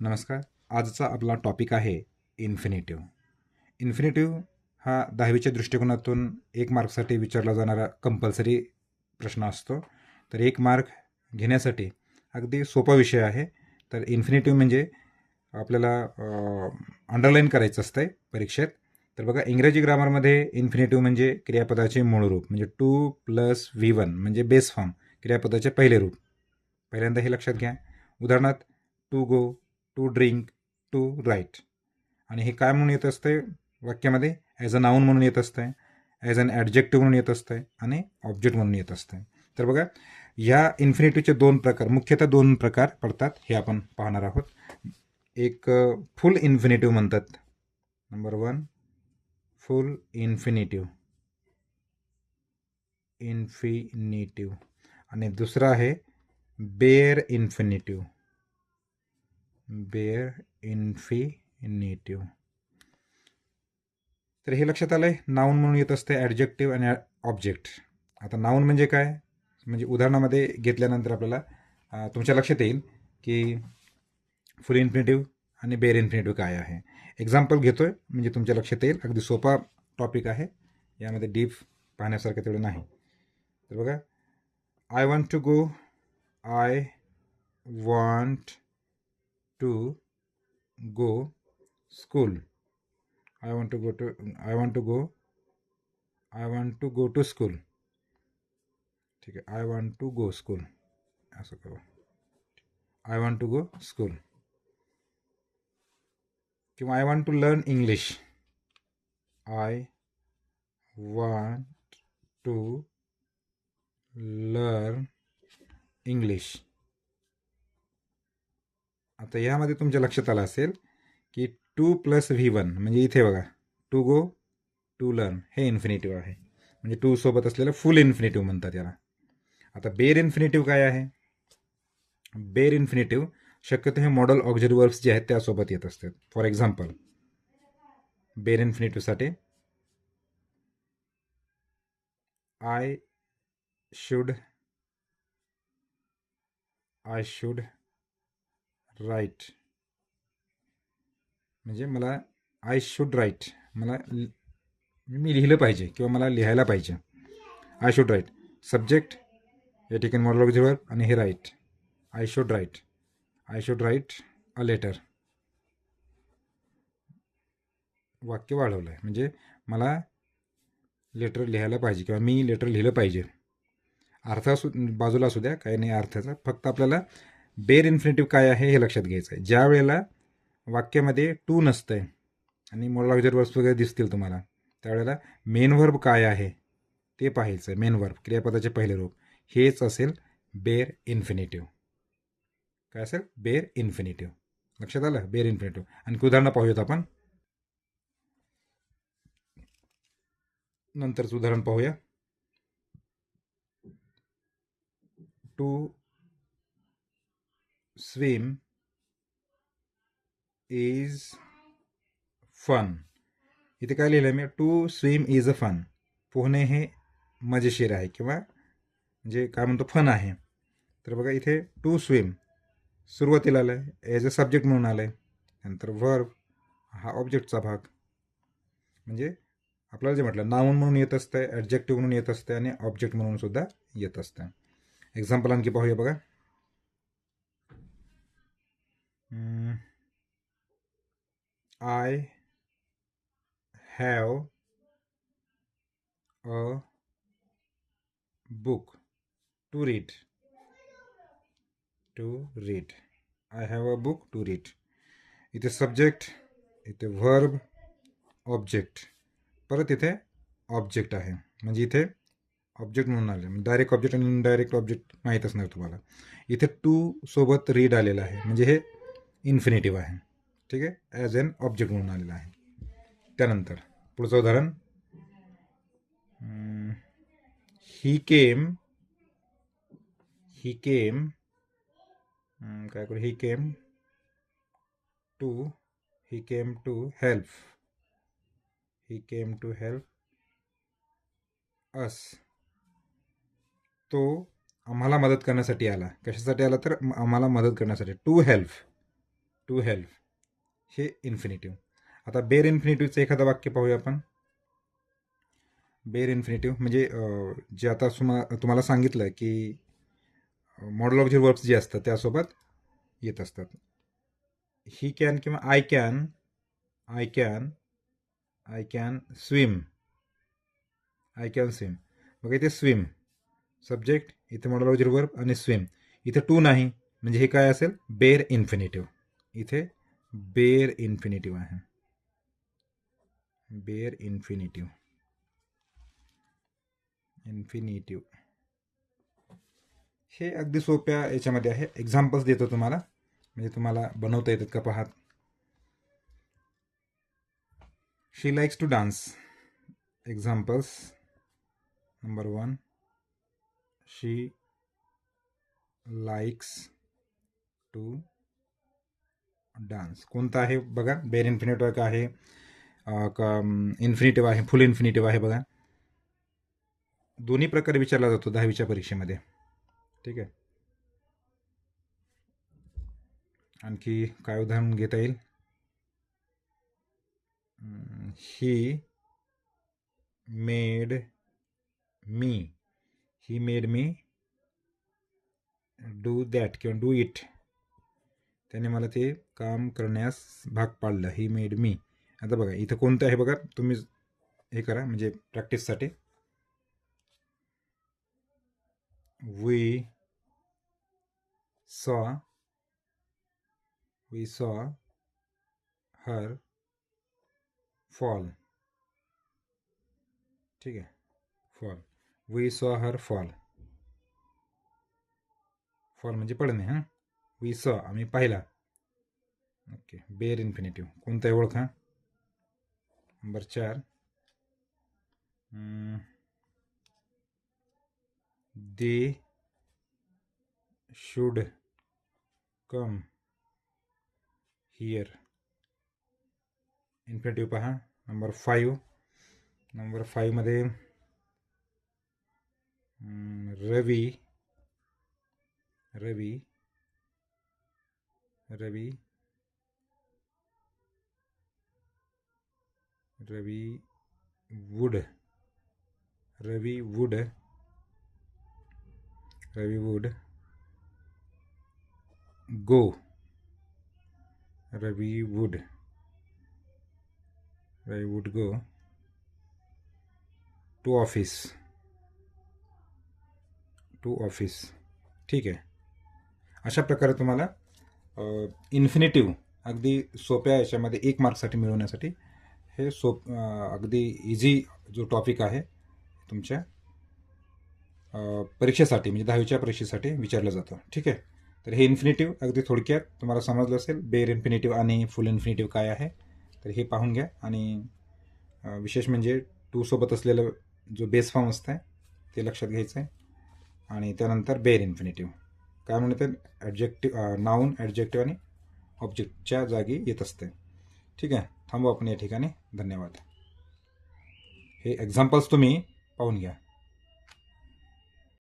नमस्कार. आजचा आपला टॉपिक आहे इन्फिनिटिव्ह. इन्फिनिटिव्ह हा 10वीच्या दृष्टिकोनातून 1 मार्कसाठी विचारला जाणारा कंपल्सरी प्रश्न असतो. तर 1 मार्क घेण्यासाठी अगदी सोपा विषय आहे. तर इन्फिनिटिव्ह म्हणजे आपल्याला अंडरलाईन करायचं असतं परीक्षेत. तर बघा, इंग्रजी ग्रामरमध्ये इन्फिनिटिव्ह म्हणजे क्रियापदाचे मूळ रूप, म्हणजे टू प्लस V1 म्हणजे बेस फॉर्म, क्रियापदाचे पहिले रूप. पहिल्यांदा हे लक्षात घ्या. उदाहरणार्थ to go, to drink, to write. आणि हे काय म्हणून येत असतंय वाक्यामध्ये? ॲज अ नाऊन म्हणून येत असतंय, ॲज अन ॲडजेक्टिव्ह म्हणून येत असतंय आणि ऑब्जेक्ट म्हणून येत असतंय. तर बघा, ह्या इन्फिनिटिव्हचे 2 प्रकार, मुख्यतः 2 प्रकार पडतात, हे आपण पाहणार आहोत. एक फुल इन्फिनिटिव्ह म्हणतात. नंबर 1 फुल इन्फिनिटिव्ह आणि दुसरा आहे बेअर इन्फिनिटिव्ह. तर हे लक्षात आलंय, नाऊन म्हणून येत असते ॲडजेक्टिव्ह आणि ऑब्जेक्ट. आता नाऊन म्हणजे काय, म्हणजे उदाहरणामध्ये घेतल्यानंतर आपल्याला तुमच्या लक्षात येईल की फुल इन्फिनिटिव्ह आणि बेअर इन्फिनिटिव्ह काय आहे. एक्झाम्पल घेतोय म्हणजे तुमच्या लक्षात येईल. अगदी सोपा टॉपिक आहे, यामध्ये डीप पाहण्यासारखं तेवढं नाही. तर बघा, I want to go school. I want to go to school. ठीक आहे, I want to go school असं करू. I want to go school. किंवा I want to learn English. I want to learn English. आता यामध्ये तुमच्या लक्षात आलं असेल की 2 + V1 म्हणजे इथे बघा, टू गो, टू लर्न हे इन्फिनिटिव्ह आहे, म्हणजे 2 सोबत असलेलं फुल इन्फिनिटिव्ह म्हणतात याला. आता बेअर इन्फिनिटिव्ह काय आहे? बेअर इन्फिनिटिव्ह शक्यतो हे मॉडल ऑक्झिलरी वर्ब्स जे आहेत त्यासोबत येत असतात. फॉर एक्झाम्पल, बेअर इन्फिनिटिव्हसाठी आय शुड राईट, म्हणजे मला आय शुड राईट, मी लिहिलं पाहिजे किंवा मला लिहायला पाहिजे. आय शुड राईट, सब्जेक्ट या ठिकाणी मॉडल ऑक्झिलरी वर्ब आणि हे write. I should write a letter. वाक्य वाढवलं आहे, म्हणजे मला लेटर लिहायला पाहिजे किंवा मी लेटर लिहिलं पाहिजे. अर्थ बाजूला असू द्या, काही नाही अर्थाचा, फक्त आपल्याला बेअर इन्फिनिटिव्ह काय आहे हे लक्षात घ्यायचं आहे. ज्या वेळेला वाक्यामध्ये टू नसतंय आणि मॉडल ऑक्झिलरी वर्ब्स वगैरे दिसतील तुम्हाला, त्यावेळेला मेन वर्ब काय आहे ते पाहायचं. मेन वर्ब, क्रियापदाचे पहिले रूप, हेच असेल बेअर इन्फिनिटिव्ह. काय असेल? Bare infinitive. लक्षात आलं? Bare infinitive. आणखी उदाहरणं पाहूयात आपण. नंतरचं उदाहरण पाहूया. To swim is fun. इथे काय लिहिलं मी? To swim is a fun. पोहणे हे मजेशीर आहे किंवा म्हणजे काय म्हणतो, फन आहे. तर बघा, इथे टू स्विम सुरुवातीला आलं आहे, ॲज अ सब्जेक्ट म्हणून आलं आहे. नंतर वर्ब हा ऑब्जेक्टचा भाग, म्हणजे आपल्याला जे म्हटलं, नाऊन म्हणून येत असतं, ॲडजेक्टिव्ह म्हणून येत असतं आणि ऑब्जेक्ट म्हणून सुद्धा येत असतं. एक्झाम्पल आणखी पाहूया बघा. I have a book to read. I have a book to read. इथे सब्जेक्ट, इथे व्हर्ब, ऑब्जेक्ट, परत इथे ऑब्जेक्ट आहे, म्हणजे इथे ऑब्जेक्ट म्हणून आले. डायरेक्ट ऑब्जेक्ट आणि इनडायरेक्ट ऑब्जेक्ट माहीत असणार तुम्हाला. इथे टू सोबत रीड आलेलं आहे, म्हणजे हे इन्फिनिटिव्ह आहे. ठीक आहे, ॲज एन ऑब्जेक्ट म्हणून आलेलं आहे. त्यानंतर पुढचं उदाहरण, ही केम काय करू, ही केम टू हेल्प अस. तो आम्हाला मदत करण्यासाठी आला. कशासाठी आला? तर आम्हाला मदत करण्यासाठी. टू टू हेल्प, हे इन्फिनिटिव्ह. आता बेअर इन्फिनिटिव्हचं एखादं वाक्य पाहूया आपण. बेअर इन्फिनिटिव्ह म्हणजे जे आता तुम्हाला सांगितलं की मॉडल ऑब्जेक्ट वर्ब्स जे असतात त्यासोबत येत असतात. ही कॅन किंवा आय कॅन स्विम. बघा इथे स्विम सब्जेक्ट, इथे मॉडल ऑब्जेक्ट वर्ब आणि स्विम. इथे टू नाही म्हणजे हे काय असेल, बेअर इन्फिनिटिव्ह. इथे बेअर इन्फिनिटिव्ह आहे, बेअर इन्फिनिटिव्ह. हे अगदी सोप्या याच्यामध्ये आहे. एक्झाम्पल्स देतो तुम्हाला, म्हणजे तुम्हाला बनवता येतात का पाहात. She likes to dance. Examples. Number 1, she likes to dance. कोणता आहे बघा, बेअर इन्फिनिटिव्ह का आहे का इन्फिनिटिव्ह आहे, फुल इन्फिनिटिव्ह आहे. बघा दोन्ही प्रकारे विचारला जातो 10वीच्या परीक्षेमध्ये. ठीक आहे. आणखी काय उदाहरण घेता येईल. He made me do that किंवा डू इट. त्याने मला ते काम करण्यास भाग पाडलं. He made me. आता बघा इथं कोणतं आहे बघा, तुम्ही हे करा म्हणजे प्रॅक्टिससाठी. We saw her fall. ठीक आहे, fall. We saw her fall. Fall म्हणजे पडणे. हां, वी सॉ आम्ही पाहिला. ओके. बेअर इन्फिनिटिव्ह कोणता आहे ओळखा. Number 4, they should come here. Infinitive पहा. नंबर 5 मध्ये Ravi would go. Ravi would go to office. ठीक आहे. अशा प्रकारे तुम्हाला इन्फिनिटिव्ह अगदी सोप्या याच्यामध्ये 1 मार्कसाठी मिळवण्यासाठी हे अगदी इझी जो टॉपिक आहे तुमच्या परीक्षेसाठी म्हणजे 10वीच्या परीक्षेसाठी विचारलं जातं. ठीक आहे. तर हे इन्फिनिटिव्ह अगदी थोडक्यात तुम्हाला समजलं असेल. बेअर इन्फिनिटिव्ह आणि फुल इन्फिनिटिव्ह काय आहे तर हे पाहून घ्या. आणि विशेष म्हणजे टू सोबत असलेलं जो बेस फॉर्म असतं ते लक्षात घ्यायचं आहे. आणि त्यानंतर बेअर इन्फिनिटिव्ह काय म्हणतात, ॲडजेक्टिव्ह, नाऊन, ॲडजेक्टिव्ह आणि ऑब्जेक्टच्या जागी येत असते. ठीक आहे. थांबू आपण या ठिकाणी. धन्यवाद. हे एक्झाम्पल्स तुम्ही पाहून घ्या.